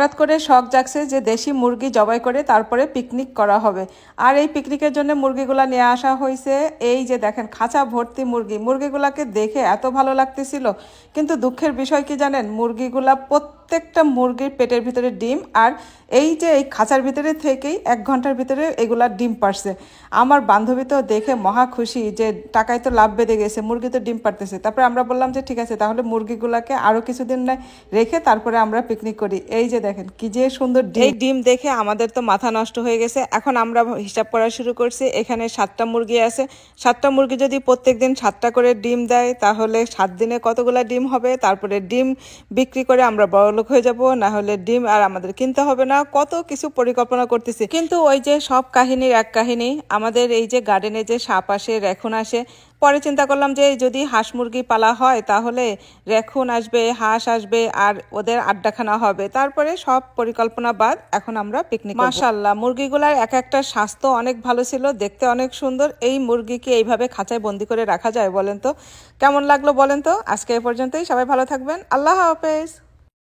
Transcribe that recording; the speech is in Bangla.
হঠাৎ করে শখ জাগছে যে দেশি মুরগি জবাই করে তারপরে পিকনিক করা হবে। আর এই পিকনিকের জন্য মুরগিগুলা নিয়ে আসা হয়েছে। এই যে দেখেন খাঁচা ভর্তি মুরগি, মুরগিগুলাকে দেখে এত ভালো লাগতেছিল। কিন্তু দুঃখের বিষয় কি জানেন, মুরগিগুলা প্রত্যেকটা মুরগির পেটের ভিতরে ডিম, আর এই যে এই খাঁচার ভিতরে থেকেই 1 ঘন্টার ভিতরে এগুলা ডিম পারছে। আমার বান্ধবী তো দেখে মহা খুশি যে টাকায় তো লাভ বেঁধে গেছে, মুরগি তো ডিম পারতেছে। তারপরে আমরা বললাম যে ঠিক আছে, তাহলে মুরগিগুলাকে আরও কিছুদিন রেখে তারপরে আমরা পিকনিক করি। এই যে দেখেন কি যে সুন্দর ডিম, এই ডিম দেখে আমাদের তো মাথা নষ্ট হয়ে গেছে। এখন আমরা হিসাব করা শুরু করছি, এখানে 7টা মুরগি আছে। 7টা মুরগি যদি প্রত্যেকদিন 7টা করে ডিম দেয় তাহলে 7 দিনে কতগুলা ডিম হবে। তারপরে ডিম বিক্রি করে আমরা বড়লোক হয়ে যাব, না হলে ডিম আর আমাদের কিনতে হবে না। কত কিছু পরিকল্পনা করতেছি, কিন্তু ওই যে সব কাহিনীর এক কাহিনী। আমাদের এই যে গার্ডেনে যে সাপ আসে, রেখুন আসে, পরে চিন্তা করলাম যে যদি হাঁস মুরগি পালা হয় তাহলে রেখুন আসবে, হাঁস আসবে, আর ওদের আড্ডাখানা হবে। তারপরে সব পরিকল্পনা বাদ এখন আমরা পিকনিক। মাশাআল্লাহ, মুরগিগুলার এক একটা স্বাস্থ্য অনেক ভালো ছিল, দেখতে অনেক সুন্দর। এই মুরগিকে এইভাবে খাঁচায় বন্দি করে রাখা যায় বলেন তো? কেমন লাগলো বলেন তো? আজকে এ পর্যন্তই, সবাই ভালো থাকবেন, আল্লাহ হাফেজ।